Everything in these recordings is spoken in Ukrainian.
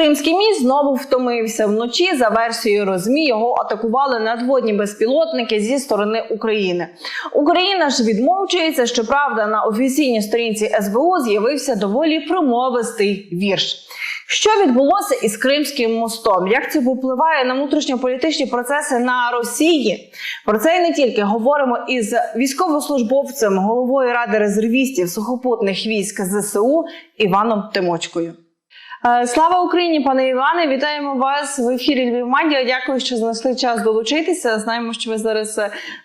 Кримський міст знову втомився. Вночі, за версією РосЗМІ, його атакували надводні безпілотники зі сторони України. Україна ж відмовчується, щоправда, на офіційній сторінці СБУ з'явився доволі промовистий вірш. Що відбулося із Кримським мостом? Як це впливає на внутрішньополітичні процеси на Росії? Про це і не тільки. Говоримо із військовослужбовцем, головою Ради резервістів сухопутних військ ЗСУ Іваном Тимочкою. Слава Україні, пане Іване! Вітаємо вас в ефірі Львів Медіа. Дякую, що знайшли час долучитися. Знаємо, що ви зараз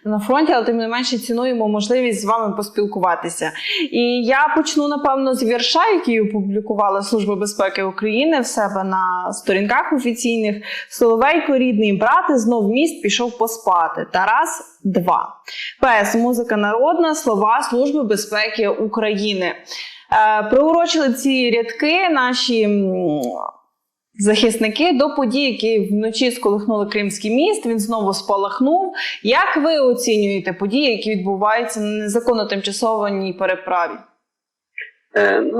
на фронті, але тим не менше цінуємо можливість з вами поспілкуватися. І я почну, напевно, з вірша, який опублікувала Служба безпеки України в себе на сторінках офіційних. «Соловейко, рідний брате, знов в міст пішов поспати. Тарас 2. ПС. Музика народна. Слова Служби безпеки України». Приурочили ці рядки наші захисники до подій, які вночі сколихнули Кримський міст. Він знову спалахнув. Як ви оцінюєте події, які відбуваються на незаконно тимчасованій переправі?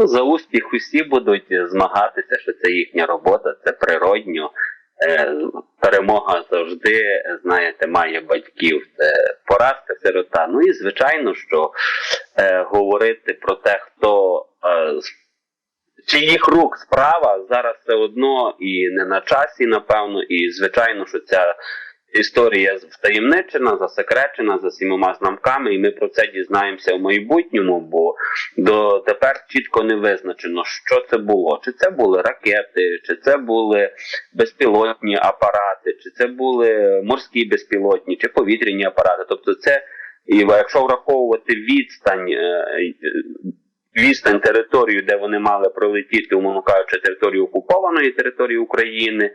За успіх усі будуть змагатися, що це їхня робота, це природньо. Перемога завжди, знаєте, має батьків. Це поразка, сирота. Ну і звичайно, що говорити про те, хто чиїх рук справа, зараз все одно і не на часі, напевно. І звичайно, що ця історія втаємничена, засекречена за 7 замками, і ми про це дізнаємося в майбутньому, бо дотепер чітко не визначено, що це було. Чи це були ракети, чи це були безпілотні апарати, чи це були морські безпілотні, чи повітряні апарати. Тобто це, і якщо враховувати відстань територію, де вони мали пролетіти, умовно кажучи, територію окупованої території України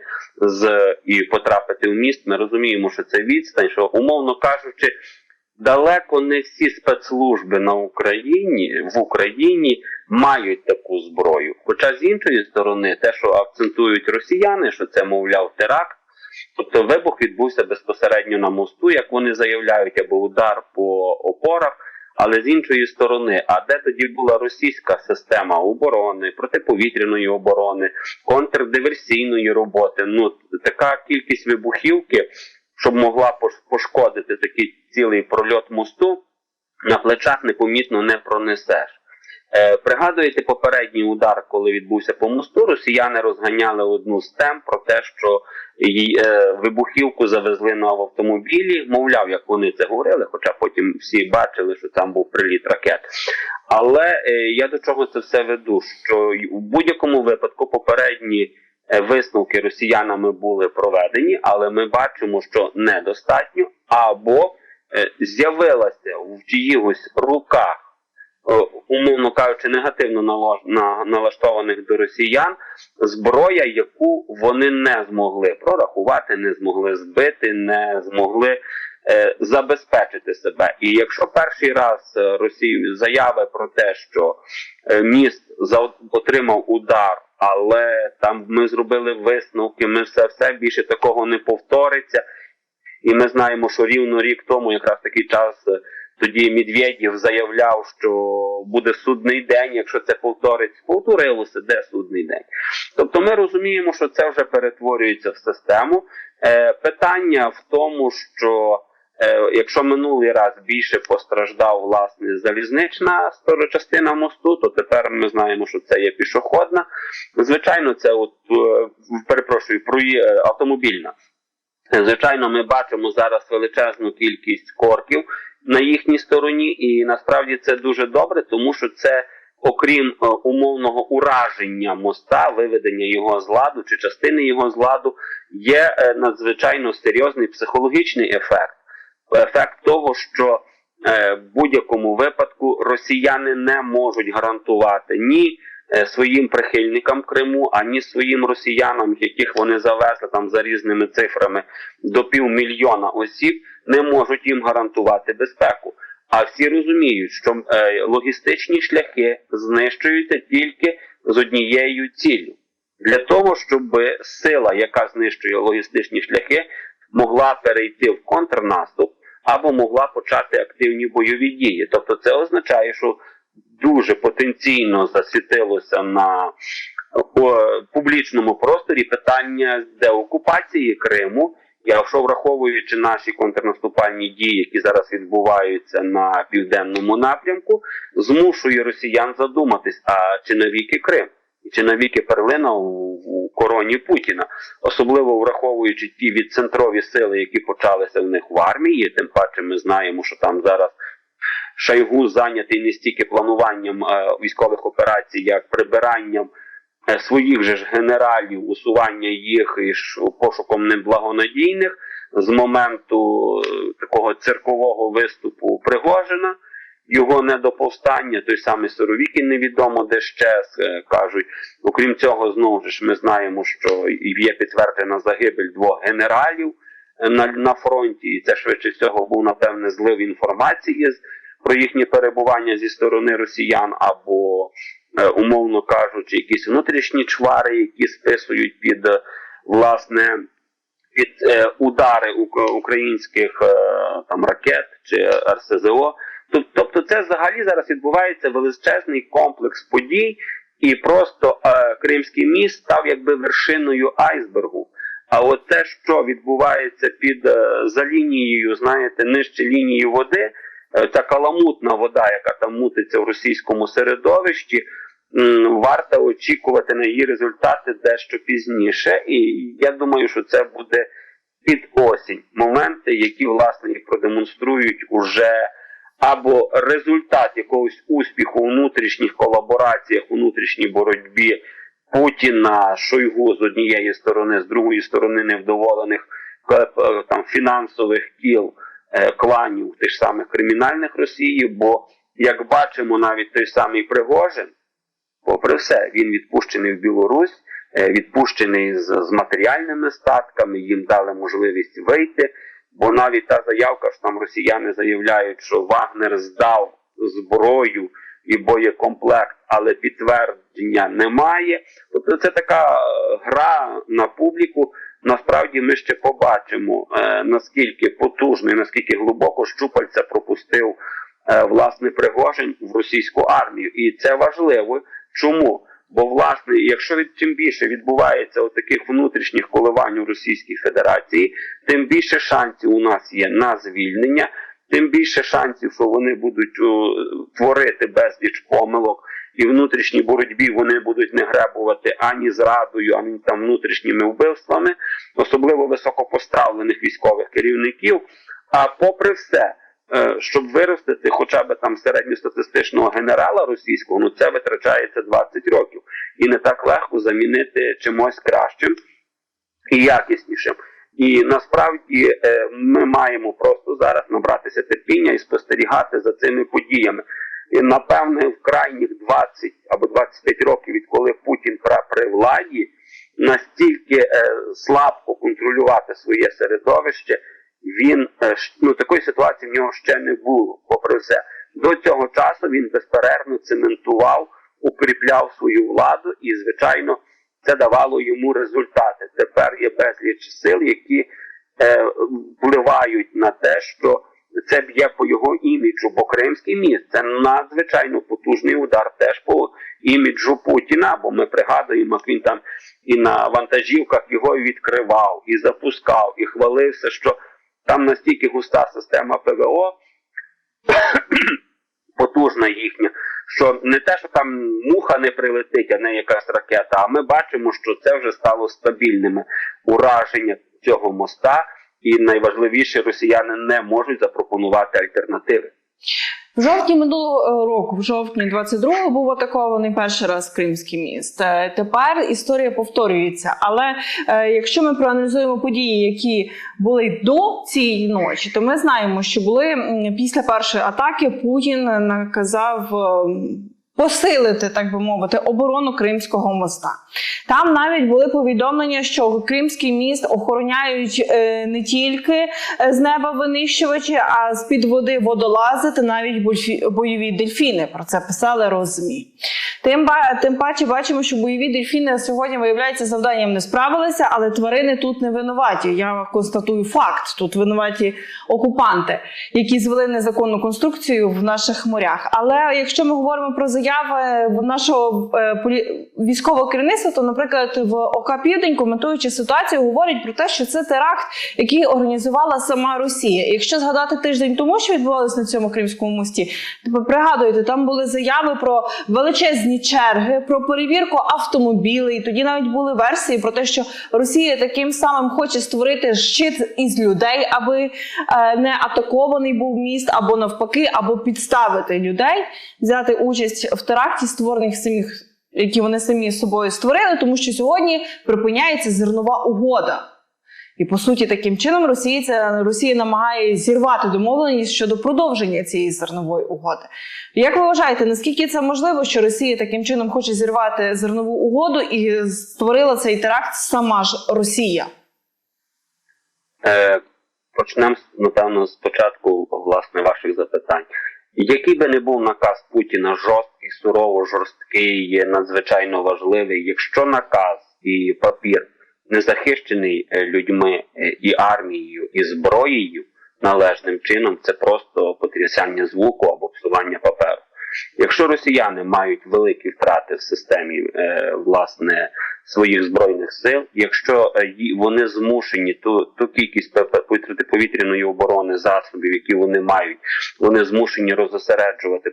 і потрапити в міст, ми розуміємо, що це відстань, що, умовно кажучи, далеко не всі спецслужби в Україні мають таку зброю. Хоча з іншої сторони, те, що акцентують росіяни, що це, мовляв, теракт, тобто вибух відбувся безпосередньо на мосту, як вони заявляють, або удар по опорах. Але з іншої сторони, а де тоді була російська система оборони, протиповітряної оборони, контрдиверсійної роботи? Така кількість вибухівки, щоб могла пошкодити такий цілий прольот мосту, на плечах непомітно не пронесеш. Пригадуєте попередній удар, коли відбувся по мосту, росіяни розганяли одну з тем про те, що вибухівку завезли на автомобілі, мовляв, як вони це говорили, хоча потім всі бачили, що там був приліт ракет. Але я до чого це все веду, що в будь-якому випадку попередні висновки росіянами були проведені, але ми бачимо, що недостатньо, або з'явилася в чиїхось руках, умовно кажучи, негативно налаштованих до росіян, зброя, яку вони не змогли прорахувати, не змогли збити, не змогли забезпечити себе. І якщо перший раз заяви про те, що міст отримав удар, але там ми зробили висновки, ми все більше такого не повториться, і ми знаємо, що рівно рік тому, якраз такий час, тоді Медведєв заявляв, що буде судний день, якщо це повториться. Повторилося, де судний день. Тобто ми розуміємо, що це вже перетворюється в систему. Питання в тому, що якщо минулий раз більше постраждав, власне, залізнична частина мосту, то тепер ми знаємо, що це є пішохідна. Звичайно, це автомобільна. Звичайно, ми бачимо зараз величезну кількість корків на їхній стороні, і насправді це дуже добре, тому що це, окрім умовного ураження моста, виведення його з ладу чи частини його з ладу, є надзвичайно серйозний психологічний ефект. Ефект того, що в будь-якому випадку росіяни не можуть гарантувати ні своїм прихильникам Криму, ані своїм росіянам, яких вони завезли там за різними цифрами до 500 000 осіб, не можуть їм гарантувати безпеку. А всі розуміють, що логістичні шляхи знищуються тільки з однією ціллю. Для того, щоб сила, яка знищує логістичні шляхи, могла перейти в контрнаступ або могла почати активні бойові дії. Тобто це означає, що дуже потенційно засвітилося на у публічному просторі питання деокупації Криму. Якщо враховуючи наші контрнаступальні дії, які зараз відбуваються на південному напрямку, змушує росіян задуматись, а чи навіки Крим, чи навіки перлина у короні Путіна, особливо враховуючи ті відцентрові сили, які почалися в них в армії, тим паче ми знаємо, що там зараз Шойгу зайнятий не стільки плануванням військових операцій, як прибиранням своїх же ж генералів, усування їх і пошуком неблагонадійних з моменту такого циркового виступу Пригожина, його недоповстання, той самий Суровікін невідомо де щез, кажуть. Окрім цього, знову ж ми знаємо, що є підтверджена загибель 2 генералів на фронті, і це швидше всього був, напевне, злив інформації про їхнє перебування зі сторони росіян, або, умовно кажучи, якісь внутрішні чвари, які списують під, власне, під удари українських там ракет чи РСЗО. Тобто це взагалі зараз відбувається величезний комплекс подій, і просто Кримський міст став якби вершиною айсбергу. А оце, що відбувається за лінією, знаєте, нижче лінії води, ця каламутна вода, яка там мутиться в російському середовищі, варто очікувати на її результати дещо пізніше. І я думаю, що це буде під осінь. Моменти, які, власне, їх продемонструють уже або результат якогось успіху у внутрішніх колабораціях, у внутрішній боротьбі Путіна, Шойгу з однієї сторони, з другої сторони невдоволених там фінансових кіл, кланів тих самих кримінальних Росії, бо, як бачимо, навіть той самий Пригожин, попри все, він відпущений в Білорусь, відпущений з матеріальними статками, їм дали можливість вийти, бо навіть та заявка, що там росіяни заявляють, що Вагнер здав зброю і боєкомплект, але підтвердження немає. Тобто це така гра на публіку. Насправді ми ще побачимо, наскільки потужно і наскільки глибоко щупальця пропустив власне Пригожин в російську армію. І це важливо. Чому? Бо, власне, якщо чим більше відбувається таких внутрішніх коливань у Російській Федерації, тим більше шансів у нас є на звільнення, тим більше шансів, що вони будуть творити безліч помилок, і в внутрішній боротьбі вони будуть не гребувати ані зрадою, ані там внутрішніми вбивствами, особливо високопоставлених військових керівників. А попри все, щоб виростити хоча б там середньостатистичного генерала російського, ну це витрачається 20 років. І не так легко замінити чимось кращим і якіснішим. І насправді ми маємо просто зараз набратися терпіння і спостерігати за цими подіями. І, напевне, в крайніх 20 або 25 років, відколи Путін при владі, настільки слабко контролювати своє середовище, такої ситуації в нього ще не було, попри все. До цього часу він безперервно цементував, укріпляв свою владу і, звичайно, це давало йому результати. Тепер є безліч сил, які впливають на те, що це б'є по його іміджу, бо Кримський міст – це надзвичайно потужний удар теж по іміджу Путіна, бо ми пригадуємо, як він там і на вантажівках його відкривав, і запускав, і хвалився, що там настільки густа система ПВО, потужна їхня, що не те, що там муха не прилетить, а не якась ракета, а ми бачимо, що це вже стало стабільними ураження цього моста, і найважливіше, росіяни не можуть запропонувати альтернативи. В жовтні минулого року, в жовтні 22-го, був атакований перший раз Кримський міст. Тепер історія повторюється. Але якщо ми проаналізуємо події, які були до цієї ночі, то ми знаємо, що були після першої атаки Путін наказав посилити, так би мовити, оборону Кримського моста. Там навіть були повідомлення, що Кримський міст охороняють не тільки з неба винищувачі, а з-під води водолази та навіть бойові дельфіни. Про це писали РосЗМІ. Тим паче бачимо, що бойові дельфіни сьогодні, виявляється, завданням не справилися, але тварини тут не винуваті. Я констатую факт. Тут винуваті окупанти, які звели незаконну конструкцію в наших морях. Але якщо ми говоримо про заяви нашого військового керівництва, то, наприклад, в ОК «Південь», коментуючи ситуацію, говорять про те, що це теракт, який організувала сама Росія. І якщо згадати тиждень тому, що відбувалося на цьому Кримському мості, то пригадуєте, там були заяви про величезні черги, про перевірку автомобілів. І тоді навіть були версії про те, що Росія таким самим хоче створити щит із людей, аби не атакований був міст, або навпаки, або підставити людей, взяти участь в теракті, створених самих, які вони самі з собою створили, тому що сьогодні припиняється зернова угода. І, по суті, таким чином Росія намагає зірвати домовленість щодо продовження цієї зернової угоди. Як ви вважаєте, наскільки це можливо, що Росія таким чином хоче зірвати зернову угоду і створила цей теракт сама ж Росія? Почнемо, напевно, спочатку, власне, ваших запитань. Який би не був наказ Путіна жорсткий, сурово жорсткий, надзвичайно важливий, якщо наказ і папір не захищений людьми і армією, і зброєю належним чином, це просто потрясання звуку або псування паперу. Якщо росіяни мають великі втрати в системі, власне, своїх збройних сил, якщо вони змушені ту кількість протиповітряної оборони, засобів, які вони мають, вони змушені розосереджувати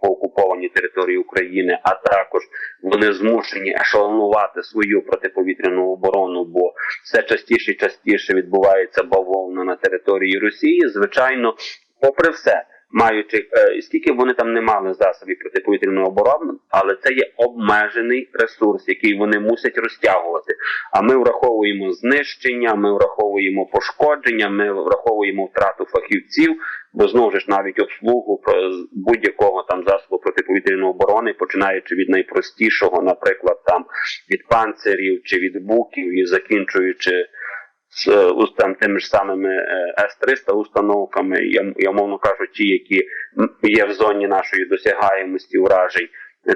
по окупованій території України, а також вони змушені ешелонувати свою протиповітряну оборону, бо все частіше і частіше відбувається бавовна на території Росії, звичайно, попри все, маючи, скільки вони там не мали засобів протиповітряної оборони, але це є обмежений ресурс, який вони мусять розтягувати. А ми враховуємо знищення, ми враховуємо пошкодження, ми враховуємо втрату фахівців, бо знову ж навіть обслугу будь-якого там засобу протиповітряної оборони, починаючи від найпростішого, наприклад, там від панцирів чи від буків і закінчуючи тими ж самими С-300 установками, я мовно кажу, ті, які є в зоні нашої досягаємості уражень,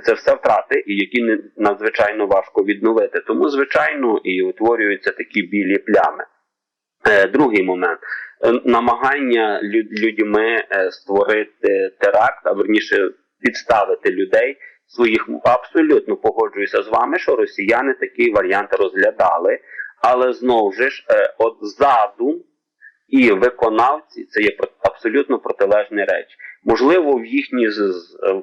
це все втрати, і які надзвичайно важко відновити. Тому, звичайно, і утворюються такі білі плями. Другий момент. Намагання людьми створити теракт, а верніше підставити людей своїх. Абсолютно погоджуюся з вами, що росіяни такий варіант розглядали. Але знову ж, от задум і виконавці – це є абсолютно протилежні речі. Можливо, в їхній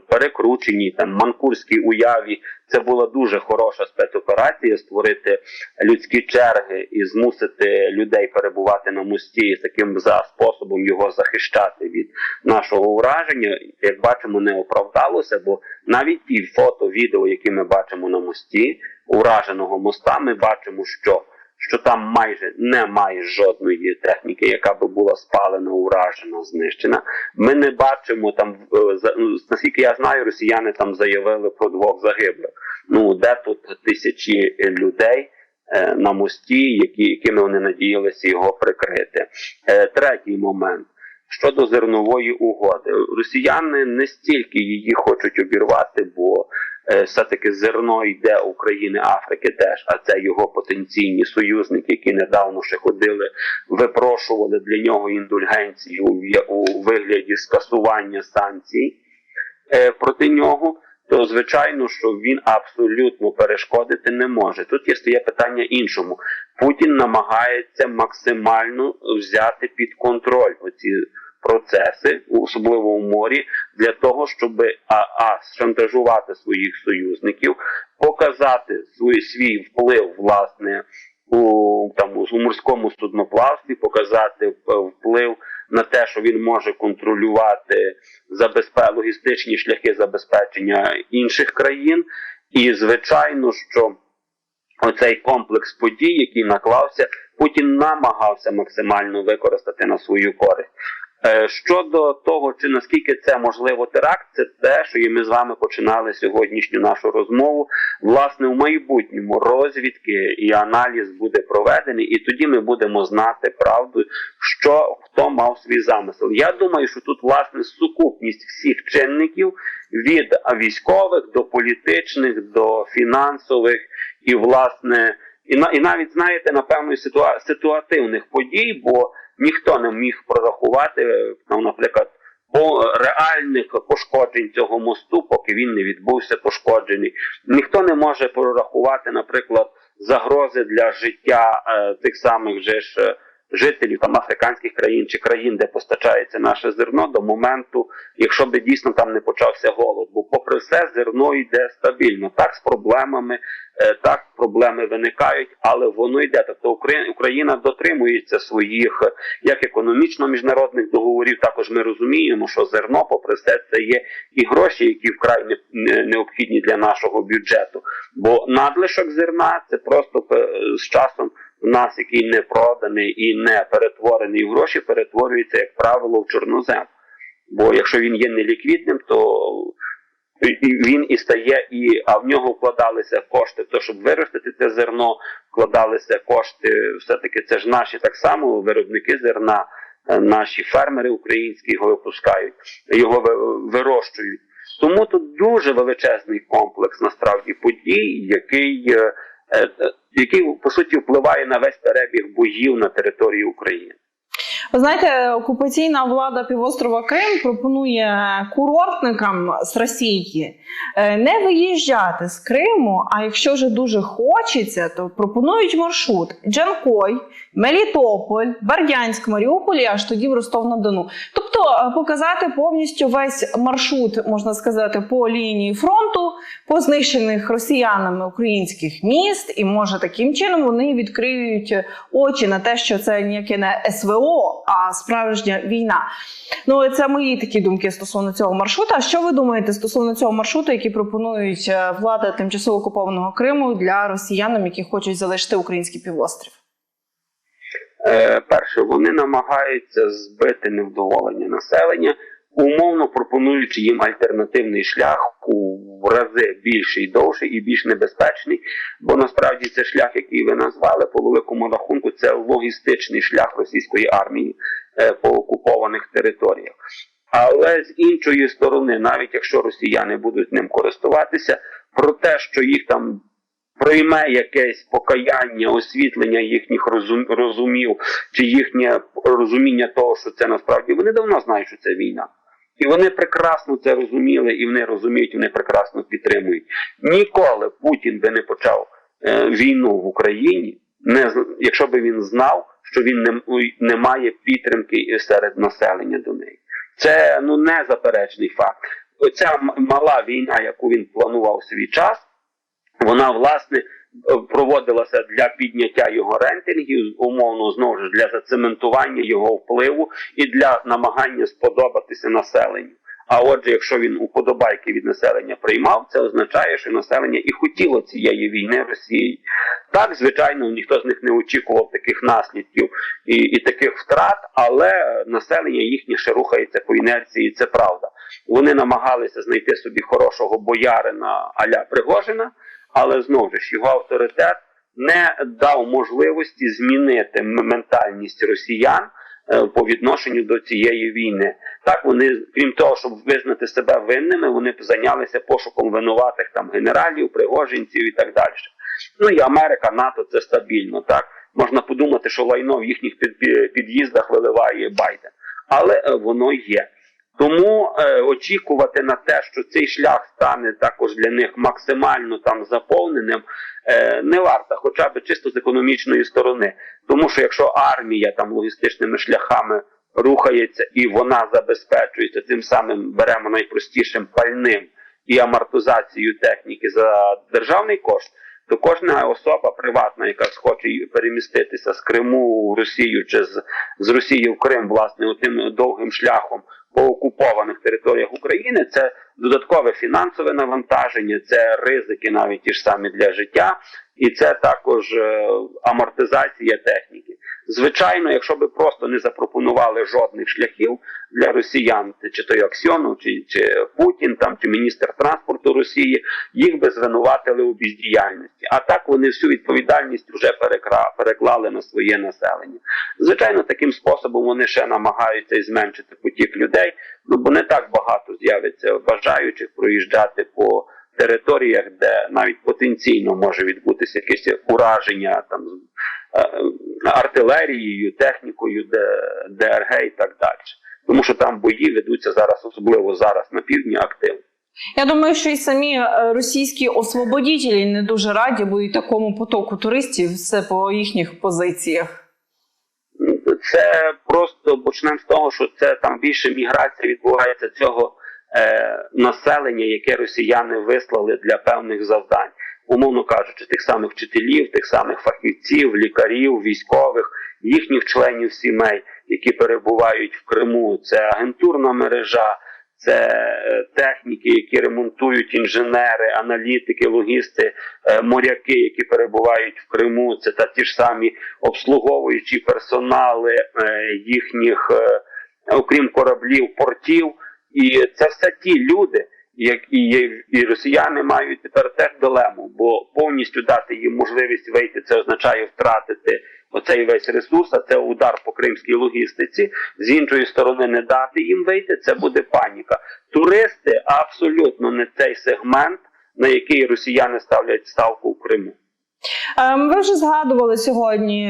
перекрученій, манкурській уяві це була дуже хороша спецоперація – створити людські черги і змусити людей перебувати на мості і таким способом його захищати від нашого ураження. Як бачимо, не оправдалося, бо навіть ті фото, відео, які ми бачимо на мості, ураженого моста, ми бачимо, що там майже немає жодної техніки, яка би була спалена, уражена, знищена. Ми не бачимо там, наскільки я знаю, росіяни там заявили про 2 загиблих. Де тут тисячі людей на мості, якими вони надіялися його прикрити. Третій момент. Щодо зернової угоди. Росіяни не стільки її хочуть обірвати, бо все-таки зерно йде України, Африки теж, а це його потенційні союзники, які недавно ще ходили, випрошували для нього індульгенцію у вигляді скасування санкцій проти нього, то звичайно, що він абсолютно перешкодити не може. Тут стає питання іншому. Путін намагається максимально взяти під контроль оці процеси, особливо у морі, для того, щоб шантажувати своїх союзників, показати свій вплив, власне, у морському судноплавстві, показати вплив на те, що він може контролювати логістичні шляхи забезпечення інших країн. І, звичайно, що оцей комплекс подій, який наклався, Путін намагався максимально використати на свою користь. Щодо того, чи наскільки це можливо теракт, це те, що і ми з вами починали сьогоднішню нашу розмову. Власне, в майбутньому розвідки і аналіз буде проведений, і тоді ми будемо знати правду, що хто мав свій замисел. Я думаю, що тут, власне, сукупність всіх чинників, від військових до політичних, до фінансових і, власне, і навіть, знаєте, напевно, ситуативних подій, бо ніхто не міг прорахувати, наприклад, реальних пошкоджень цього мосту, поки він не відбувся пошкоджений. Ніхто не може прорахувати, наприклад, загрози для життя тих самих же ж жителів там африканських країн чи країн, де постачається наше зерно, до моменту, якщо б дійсно там не почався голод. Бо попри все, зерно йде стабільно. Так, з проблемами, так, проблеми виникають, але воно йде. Тобто Україна дотримується своїх, як економічно-міжнародних договорів, також ми розуміємо, що зерно, попри все, це є і гроші, які вкрай необхідні для нашого бюджету. Бо надлишок зерна – це просто з часом в нас, який не проданий і не перетворений в гроші, перетворюється, як правило, в чорнозем. Бо якщо він є неліквідним, то він і стає, а в нього вкладалися кошти, то щоб виростити це зерно, вкладалися кошти, все-таки це ж наші так само виробники зерна, наші фермери українські його випускають, його вирощують. Тому тут дуже величезний комплекс, насправді, подій, який, по суті, впливає на весь перебіг боїв на території України. Ви знаєте, окупаційна влада півострова Крим пропонує курортникам з Росії не виїжджати з Криму, а якщо вже дуже хочеться, то пропонують маршрут Джанкой, Мелітополь, Бердянськ, Маріуполь і аж тоді в Ростов-на-Дону. Тобто показати повністю весь маршрут, можна сказати, по лінії фронту, по знищених росіянами українських міст, і може таким чином вони відкриють очі на те, що це ніяке не СВО, а справжня війна. Ну, це мої такі думки стосовно цього маршруту. А що ви думаєте стосовно цього маршруту, який пропонують влада тимчасово окупованого Криму для росіянам, які хочуть залишити український півострів? Перше, вони намагаються збити невдоволення населення, умовно пропонуючи їм альтернативний шлях в рази більший, довший і більш небезпечний, бо насправді це шлях, який ви назвали, по великому рахунку, це логістичний шлях російської армії по окупованих територіях. Але з іншої сторони, навіть якщо росіяни будуть ним користуватися, про те, що їх там прийме якесь покаяння, освітлення їхніх розумів, чи їхнє розуміння того, що це насправді, вони давно знають, що це війна. І вони прекрасно це розуміли, і вони розуміють, і вони прекрасно підтримують. Ніколи Путін би не почав війну в Україні, якщо б він знав, що він не має підтримки серед населення до неї. Це незаперечний факт. Оця мала війна, яку він планував в свій час, вона, власне, проводилася для підняття його рейтингів, умовно, знову ж, для зацементування його впливу і для намагання сподобатися населенню. А отже, якщо він уподобайки від населення приймав, це означає, що населення і хотіло цієї війни Росії. Так, звичайно, ніхто з них не очікував таких наслідків і таких втрат, але населення їхнє ще рухається по інерції, це правда. Вони намагалися знайти собі хорошого боярина а-ля Пригожина, але, знову ж, його авторитет не дав можливості змінити ментальність росіян по відношенню до цієї війни. Так, вони, крім того, щоб визнати себе винними, вони зайнялися пошуком винуватих там генералів, пригожинців і так далі. Ну і Америка, НАТО – це стабільно, так? Можна подумати, що лайно в їхніх під'їздах виливає Байден. Але воно є. Тому очікувати на те, що цей шлях стане також для них максимально там заповненим, не варто, хоча б чисто з економічної сторони. Тому що якщо армія там логістичними шляхами рухається і вона забезпечується, тим самим беремо найпростішим пальним і амортизацією техніки за державний кошт, то кожна особа приватна, яка схоче переміститися з Криму в Росію чи з Росії в Крим, власне, тим довгим шляхом по окупованих територіях України, це додаткове фінансове навантаження, це ризики навіть ті ж самі для життя, і це також амортизація техніки. Звичайно, якщо би просто не запропонували жодних шляхів для росіян, чи то Аксьонов, чи Путін, там, чи міністр транспорту Росії, їх би звинуватили у бездіяльності. А так вони всю відповідальність вже переклали на своє населення. Звичайно, таким способом вони ще намагаються зменшити потік людей, бо не так багато з'явиться бажаючих проїжджати по територіях, де навіть потенційно може відбутися якесь ураження там артилерією, технікою, ДРГ і так далі. Тому що там бої ведуться зараз, особливо зараз на півдні, активно. Я думаю, що і самі російські освободітелі не дуже раді будуть такому потоку туристів, все по їхніх позиціях. Це просто почнемо з того, що це там більше міграція відбувається цього населення, яке росіяни вислали для певних завдань. Умовно кажучи, тих самих вчителів, тих самих фахівців, лікарів, військових, їхніх членів сімей, які перебувають в Криму. Це агентурна мережа, це техніки, які ремонтують інженери, аналітики, логісти, моряки, які перебувають в Криму. Це ті ж самі обслуговуючі персонали їхніх, окрім кораблів, портів. І це все ті люди, і росіяни мають тепер теж дилему, бо повністю дати їм можливість вийти, це означає втратити оцей весь ресурс, а це удар по кримській логістиці. З іншої сторони, не дати їм вийти, це буде паніка. Туристи абсолютно не цей сегмент, на який росіяни ставлять ставку в Криму. Ви вже згадували сьогодні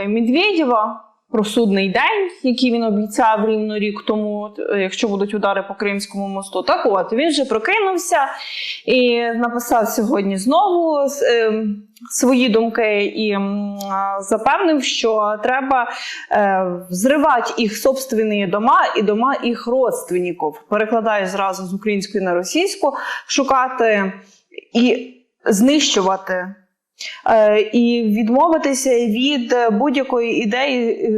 Медведєва про судний день, який він обіцяв рівно рік тому, якщо будуть удари по Кримському мосту. Так от, він вже прокинувся і написав сьогодні знову свої думки і запевнив, що треба взривати їх собственні дома і дома їх родственників. Перекладаю зразу з української на російську, шукати і знищувати. І відмовитися від будь-якої ідеї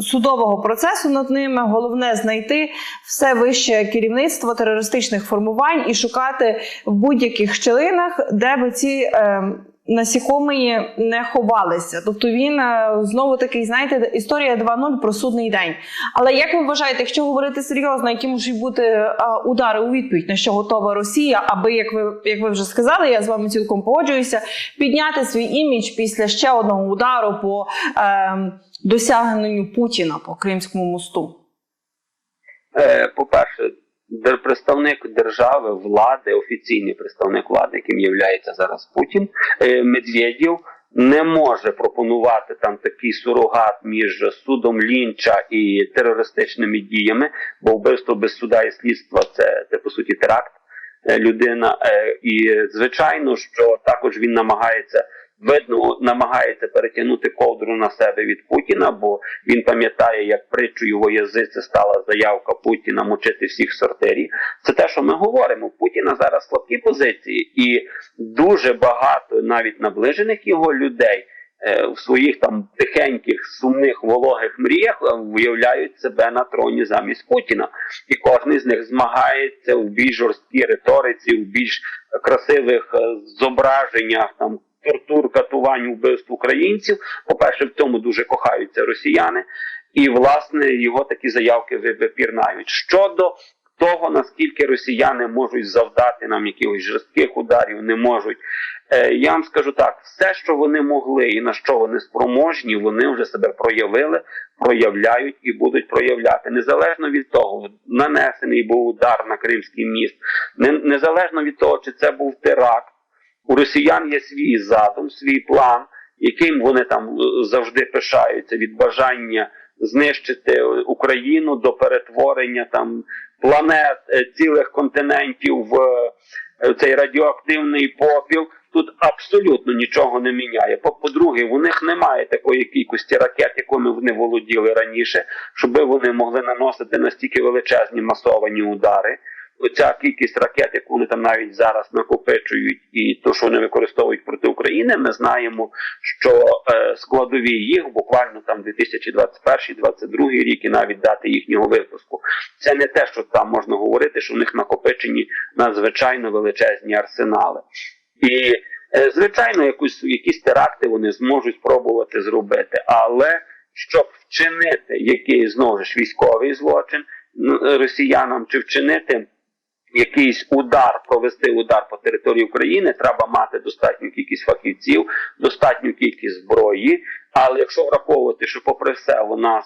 судового процесу над ними. Головне знайти все вище керівництво терористичних формувань і шукати в будь-яких щілинах, де би ці насікомі не ховалися. Тобто він знову такий, знаєте, історія 2.0 про судний день. Але як ви вважаєте, якщо говорити серйозно, які можуть бути удари у відповідь, на що готова Росія, аби, як ви вже сказали, я з вами цілком погоджуюся, підняти свій імідж після ще одного удару по досягненню Путіна по Кримському мосту? По-перше, представник держави, влади, офіційний представник влади, яким є зараз Путін, Медведєв, не може пропонувати там такий сурогат між судом Лінча і терористичними діями, бо вбивство без суда і слідства – це по суті теракт людина. І звичайно, що також він намагається перетягнути ковдру на себе від Путіна, бо він пам'ятає, як притчою во язиці стала заявка Путіна мочити всіх в сортирі. Це те, що ми говоримо. Путіна зараз слабкі позиції, і дуже багато навіть наближених його людей в своїх там тихеньких, сумних, вологих мріях виявляють себе на троні замість Путіна. І кожен з них змагається в більш жорсткій риториці, в більш красивих зображеннях, там, тортур, катувань, вбивств українців. По-перше, в цьому дуже кохаються росіяни. І, власне, його такі заявки випірнають. Щодо того, наскільки росіяни можуть завдати нам якихось жорстких ударів, не можуть. Я вам скажу так, все, що вони могли і на що вони спроможні, вони вже себе проявили, проявляють і будуть проявляти. Незалежно від того, нанесений був удар на Кримський міст, незалежно від того, чи це був теракт, у росіян є свій задум, свій план, яким вони там завжди пишаються, від бажання знищити Україну до перетворення там планет, цілих континентів в цей радіоактивний попіл. Тут абсолютно нічого не міняє. По-друге, у них немає такої кількості ракет, якими вони володіли раніше, щоб вони могли наносити настільки величезні масовані удари. Оця кількість ракет, яку вони там навіть зараз накопичують, і то, що вони використовують проти України, ми знаємо, що складові їх буквально там 2021-2022 рік і навіть дати їхнього випуску. Це не те, що там можна говорити, що в них накопичені надзвичайно величезні арсенали. І, звичайно, якісь теракти вони зможуть спробувати зробити, але щоб вчинити якийсь, знову ж, військовий злочин росіянам, чи вчинити якийсь удар, провести удар по території України, треба мати достатню кількість фахівців, достатню кількість зброї. Але якщо враховувати, що попри все у нас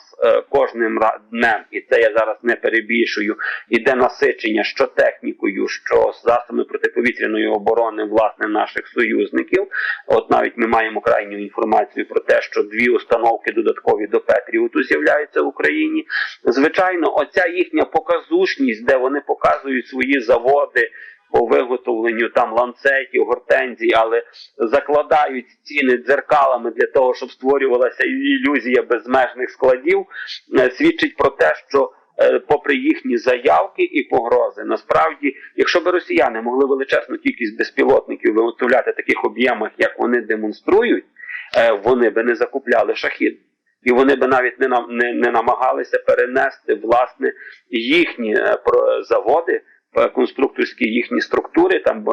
кожним днем, і це я зараз не перебільшую, іде насичення що технікою, що засобами протиповітряної оборони, власне, наших союзників. От навіть ми маємо крайню інформацію про те, що 2 установки додаткові до Петріоту з'являються в Україні. Звичайно, оця їхня показушність, де вони показують свої заводи по виготовленню там ланцетів, гортензій, але закладають ціни дзеркалами для того, щоб створювалася ілюзія безмежних складів, свідчить про те, що попри їхні заявки і погрози, насправді, якщо б росіяни могли величезну кількість безпілотників виготовляти в таких об'ємах, як вони демонструють, вони би не закупляли шахід. І вони би навіть не намагалися перенести, власне, їхні заводи, конструкторські їхні структури там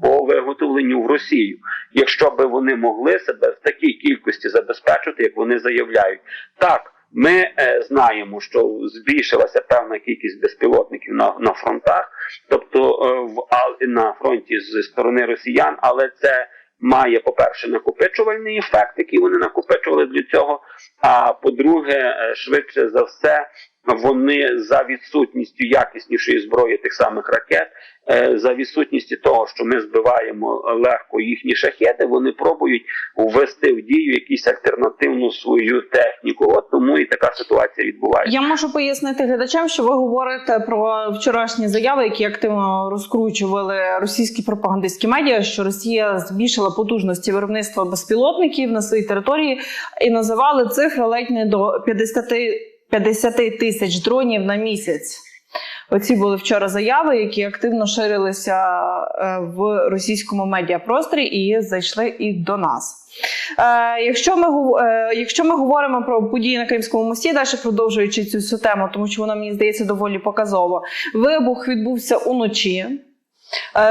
по виготовленню в Росію, якщо б вони могли себе в такій кількості забезпечити, як вони заявляють. Так, ми знаємо, що збільшилася певна кількість безпілотників на фронтах, тобто на фронті зі сторони росіян, але це має, по-перше, накопичувальний ефект, який вони накопичували для цього, а по-друге, швидше за все, вони за відсутністю якіснішої зброї тих самих ракет, за відсутністю того, що ми збиваємо легко їхні шахеди, вони пробують ввести в дію якусь альтернативну свою техніку. От тому і така ситуація відбувається. Я можу пояснити глядачам, що ви говорите про вчорашні заяви, які активно розкручували російські пропагандистські медіа, що Росія збільшила потужності виробництва безпілотників на своїй території і називали цифри ледь не до 50 тисяч дронів на місяць. Оці були вчора заяви, які активно ширилися в російському медіапросторі і зайшли і до нас. Якщо ми говоримо про події на Кримському мості, далі продовжуючи цю тему, тому що вона, мені здається, доволі показово. Вибух відбувся уночі.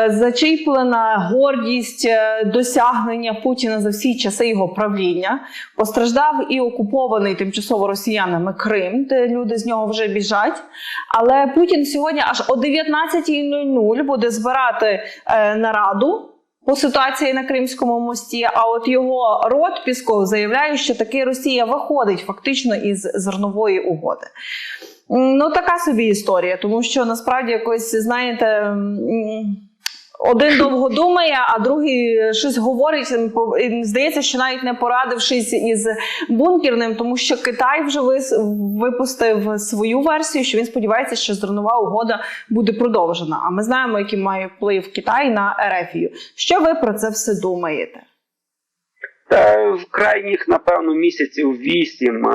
Зачіплена гордість, досягнення Путіна за всі часи його правління. Постраждав і окупований тимчасово росіянами Крим, де люди з нього вже біжать. Але Путін сьогодні аж о 19:00 буде збирати нараду по ситуації на Кримському мості, а от його рот Пісков заявляє, що таки Росія виходить фактично із зернової угоди. Ну, така собі історія, тому що насправді якось, знаєте, один довго думає, а другий щось говорить, здається, що навіть не порадившись із бункерним, тому що Китай вже випустив свою версію, що він сподівається, що зернова угода буде продовжена. А ми знаємо, який має вплив Китай на Ерефію. Що ви про це все думаєте? В крайніх, напевно, місяців 8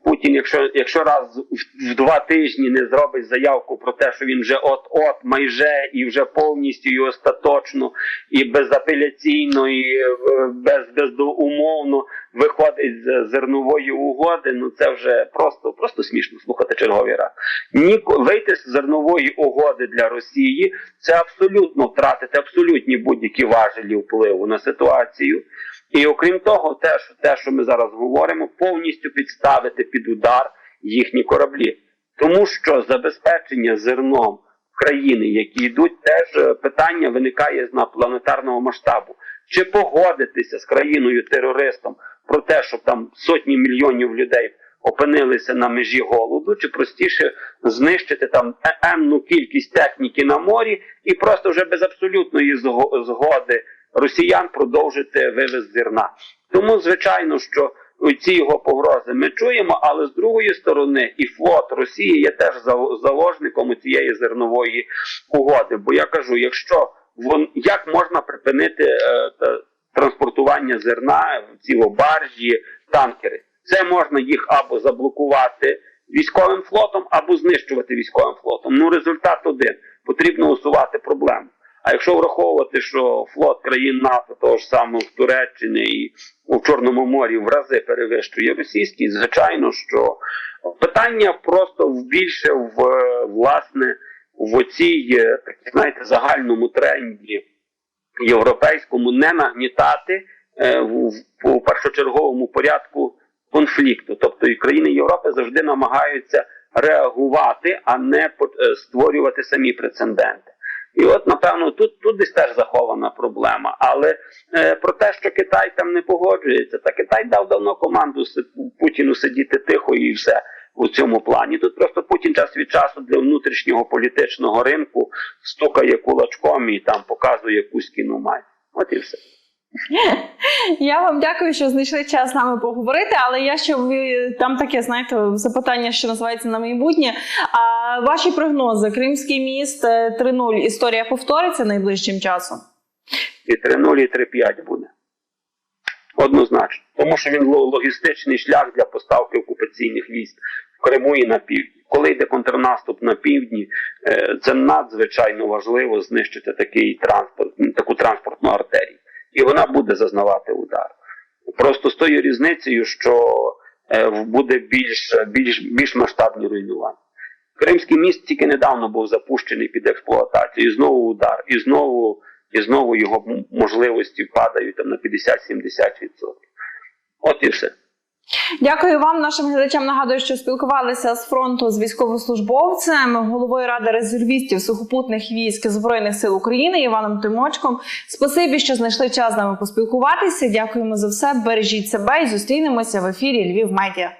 Путін, якщо раз в 2 тижні не зробить заявку про те, що він вже от-от, майже, і вже повністю, і остаточно, і безапеляційно, і безумовно виходить з зернової угоди, ну це вже просто смішно слухати черговий раз. Вийти з зернової угоди для Росії – це абсолютно втратити абсолютні будь-які важелі впливу на ситуацію. І окрім того, те, що ми зараз говоримо, повністю підставити під удар їхні кораблі. Тому що забезпечення зерном країни, які йдуть, теж питання виникає з планетарного масштабу. Чи погодитися з країною-терористом про те, щоб там сотні мільйонів людей опинилися на межі голоду, чи простіше знищити там енну кількість техніки на морі і просто вже без абсолютної згоди росіян продовжити вивіз зерна. Тому, звичайно, що ці його погрози ми чуємо, але з другої сторони і флот Росії є теж заложником цієї зернової угоди. Бо я кажу, як можна припинити транспортування зерна, ці баржі, танкери? Це можна їх або заблокувати військовим флотом, або знищувати військовим флотом. Ну, результат один. Потрібно усувати проблему. А якщо враховувати, що флот країн НАТО, того ж самого в Туреччині і у Чорному морі в рази перевищує російський, звичайно, що питання просто більше в оцій, знаєте, загальному тренді європейському не нагнітати у першочерговому порядку конфлікту. Тобто і країни Європи завжди намагаються реагувати, а не створювати самі прецеденти. І от, напевно, тут десь теж захована проблема. Але про те, що Китай там не погоджується, та Китай дав давно команду Путіну сидіти тихо і все у цьому плані. Тут просто Путін час від часу для внутрішнього політичного ринку стукає кулачком і там показує якусь кіномать. От і все. Я вам дякую, що знайшли час з нами поговорити, але я ще там таке, знаєте, запитання, що називається на майбутнє. А ваші прогнози? Кримський міст 3:0, історія повториться найближчим часом? І 3:0, і 3:5 буде. Однозначно. Тому що він логістичний шлях для поставки окупаційних військ в Криму і на півдні. Коли йде контрнаступ на півдні, це надзвичайно важливо знищити таку транспортну артерію. І вона буде зазнавати удар. Просто з тою різницею, що буде більш масштабні руйнування. Кримський міст тільки недавно був запущений під експлуатацію. І знову удар. І знову його можливості падають там на 50-70%. От і все. Дякую вам, нашим глядачам. Нагадую, що спілкувалися з фронту з військовослужбовцем, головою Ради резервістів сухопутних військ Збройних сил України Іваном Тимочком. Спасибі, що знайшли час з нами поспілкуватися. Дякуємо за все. Бережіть себе і зустрінемося в ефірі Львів Медіа.